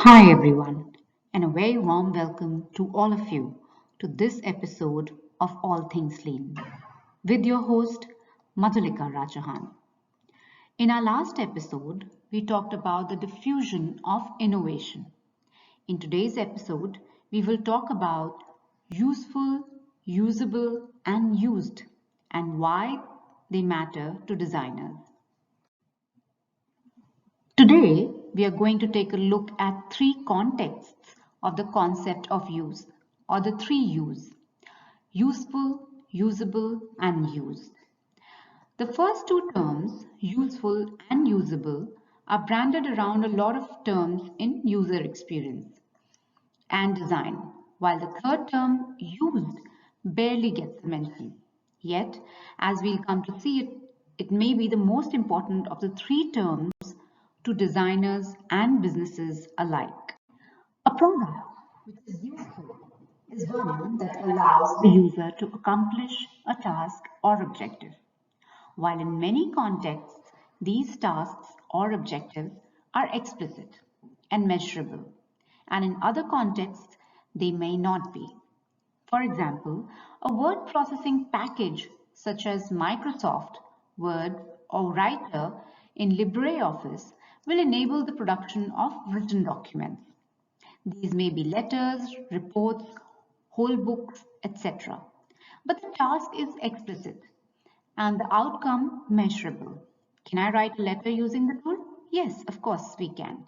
Hi everyone, and a very warm welcome to all of you to this episode of All Things Lean with your host Madhulika Rajahan. In our last episode, we talked about the diffusion of innovation. In today's episode, we will talk about useful, usable, and used, and why they matter to designers. Today, we are going to take a look at three contexts of the concept of use, or the three U's: useful, usable, and used. The first two terms, useful and usable, are branded around a lot of terms in user experience and design, while the third term, used, barely gets a mention. Yet, as we'll come to see it, it may be the most important of the three terms to designers and businesses alike. A product which is useful is one that allows the user to accomplish a task or objective. While in many contexts, these tasks or objectives are explicit and measurable, and in other contexts, they may not be. For example, a word processing package such as Microsoft Word or Writer in LibreOffice will enable the production of written documents. These may be letters, reports, whole books, etc. But the task is explicit and the outcome measurable. Can I write a letter using the tool? Yes, of course we can.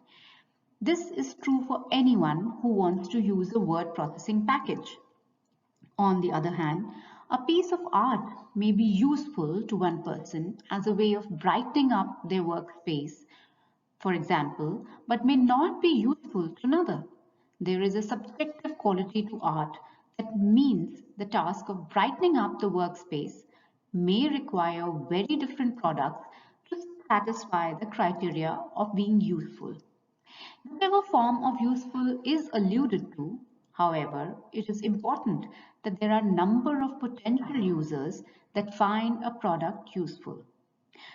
This is true for anyone who wants to use a word processing package. On the other hand, a piece of art may be useful to one person as a way of brightening up their workspace, for example, but may not be useful to another. There is a subjective quality to art that means the task of brightening up the workspace may require very different products to satisfy the criteria of being useful. Whatever form of useful is alluded to, however, it is important that there are a number of potential users that find a product useful.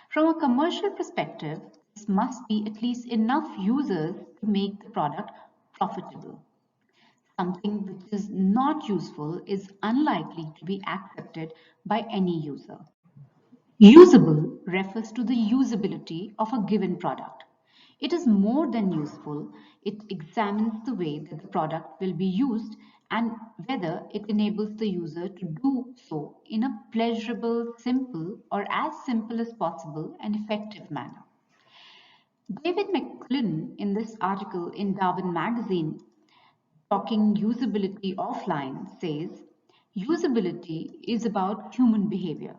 From a commercial perspective, this must be at least enough users to make the product profitable. Something which is not useful is unlikely to be accepted by any user. Usable refers to the usability of a given product. It is more than useful, it examines the way that the product will be used and whether it enables the user to do so in a pleasurable, simple, or as simple as possible and effective manner. David McClellan, in this article in Darwin Magazine, talking usability offline, says usability is about human behavior.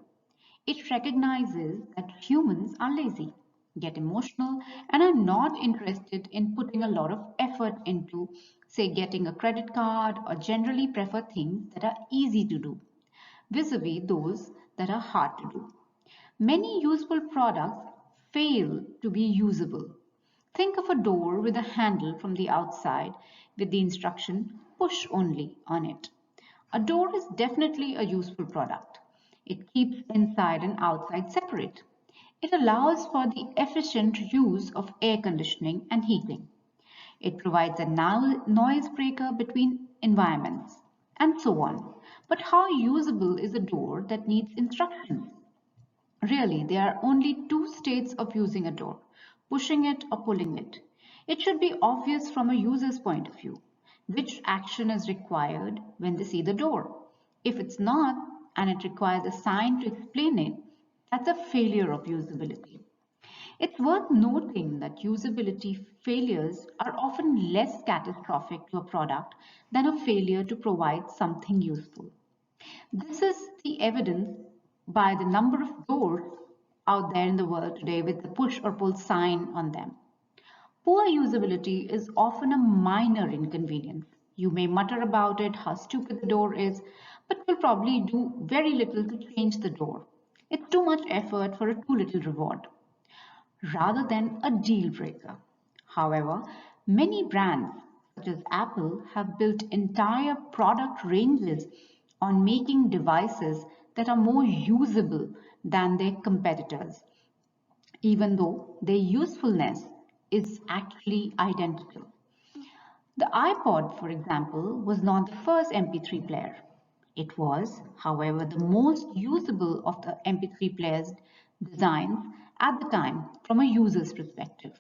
It recognizes that humans are lazy, get emotional, and are not interested in putting a lot of effort into, say, getting a credit card, or generally prefer things that are easy to do, vis-a-vis those that are hard to do. Many useful products fail to be usable. Think of a door with a handle from the outside with the instruction push only on it. A door is definitely a useful product. It keeps inside and outside separate. It allows for the efficient use of air conditioning and heating. It provides a noise breaker between environments, and so on. But how usable is a door that needs instructions? Really, there are only two states of using a door: pushing it or pulling it. It should be obvious from a user's point of view which action is required when they see the door. If it's not, and it requires a sign to explain it, that's a failure of usability. It's worth noting that usability failures are often less catastrophic to a product than a failure to provide something useful. This is the evidence by the number of doors out there in the world today with the push or pull sign on them. Poor usability is often a minor inconvenience. You may mutter about it, how stupid the door is, but will probably do very little to change the door. It's too much effort for a too little reward, rather than a deal breaker. However, many brands, such as Apple, have built entire product ranges on making devices that are more usable than their competitors, even though their usefulness is actually identical. The iPod, for example, was not the first MP3 player. It was, however, the most usable of the MP3 players designs at the time from a user's perspective.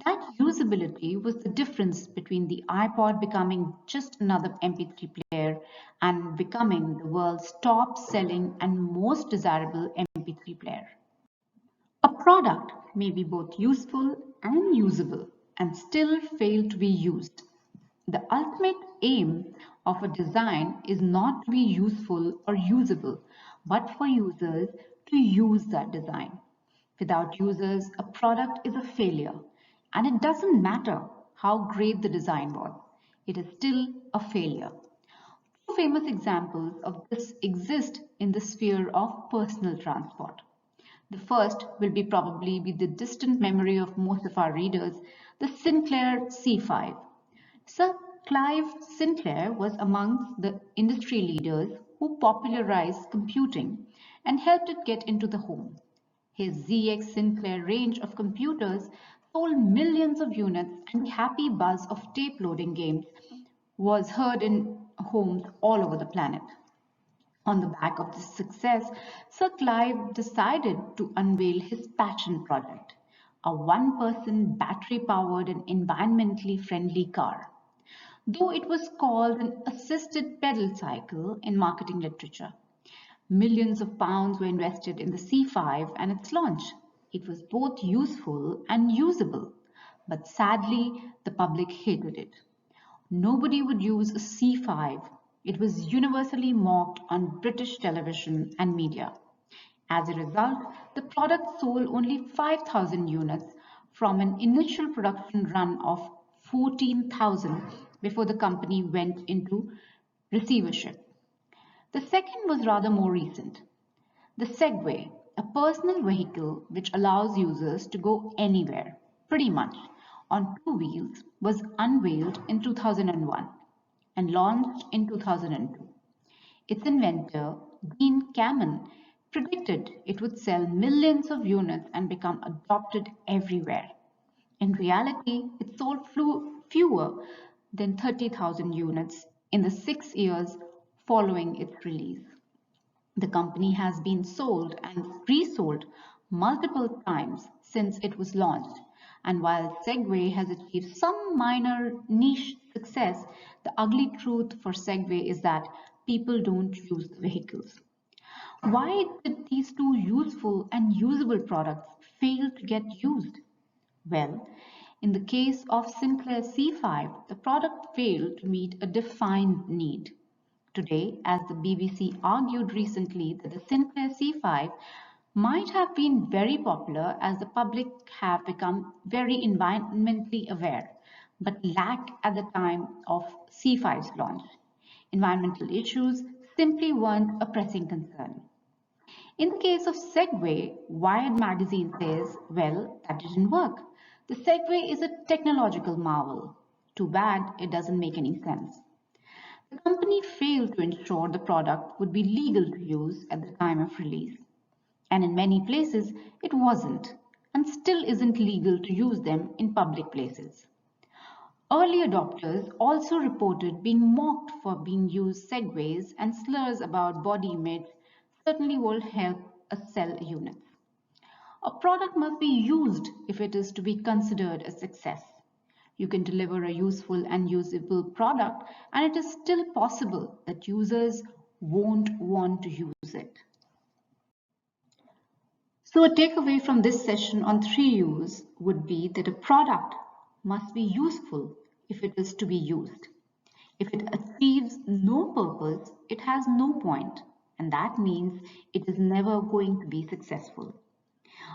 That usability was the difference between the iPod becoming just another MP3 player and becoming the world's top selling and most desirable MP3 player. A product may be both useful and usable and still fail to be used. The ultimate aim of a design is not to be useful or usable, but for users to use that design. Without users, a product is a failure, and it doesn't matter how great the design was, it is still a failure. Two famous examples of this exist in the sphere of personal transport. The first will be probably be the distant memory of most of our readers, the Sinclair C5. Sir Clive Sinclair was amongst the industry leaders who popularized computing and helped it get into the home. His ZX Sinclair range of computers sold millions of units, and the happy buzz of tape loading games was heard in homes all over the planet. On the back of this success, Sir Clive decided to unveil his passion project, a one-person battery-powered and environmentally friendly car. Though it was called an assisted pedal cycle in marketing literature, millions of pounds were invested in the C5 and its launch. It was both useful and usable, but sadly, the public hated it. Nobody would use a C5. It was universally mocked on British television and media. As a result, the product sold only 5,000 units from an initial production run of 14,000 before the company went into receivership. The second was rather more recent. The Segway, a personal vehicle which allows users to go anywhere, pretty much, on two wheels, was unveiled in 2001 and launched in 2002. Its inventor, Dean Kamen, predicted it would sell millions of units and become adopted everywhere. In reality, it sold fewer than 30,000 units in the 6 years following its release. The company has been sold and resold multiple times since it was launched. And while Segway has achieved some minor niche success, the ugly truth for Segway is that people don't use the vehicles. Why did these two useful and usable products fail to get used? Well, in the case of Sinclair C5, the product failed to meet a defined need. Today, as the BBC argued recently that the Sinclair C5 might have been very popular as the public have become very environmentally aware, but lack at the time of C5's launch. Environmental issues simply weren't a pressing concern. In the case of Segway, Wired magazine says, well, that didn't work. The Segway is a technological marvel. Too bad it doesn't make any sense. The company failed to ensure the product would be legal to use at the time of release. And in many places, it wasn't, and still isn't legal to use them in public places. Early adopters also reported being mocked for being used segways, and slurs about body image certainly won't help us sell units. A product must be used if it is to be considered a success. You can deliver a useful and usable product, and it is still possible that users won't want to use it. So a takeaway from this session on 3Us would be that a product must be useful if it is to be used. If it achieves no purpose, it has no point, and that means it is never going to be successful.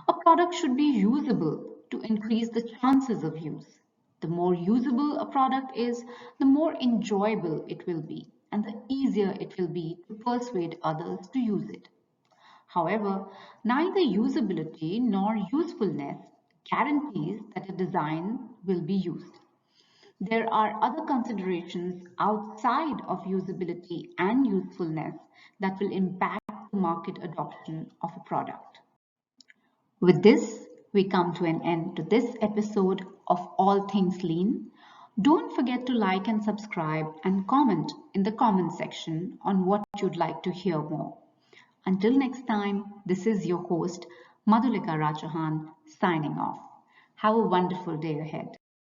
A product should be usable to increase the chances of use. The more usable a product is, the more enjoyable it will be, and the easier it will be to persuade others to use it. However, neither usability nor usefulness guarantees that a design will be used. There are other considerations outside of usability and usefulness that will impact the market adoption of a product. With this, we come to an end to this episode of All Things Lean. Don't forget to like and subscribe and comment in the comment section on what you'd like to hear more. Until next time, this is your host, Madhulika Rajahan, signing off. Have a wonderful day ahead.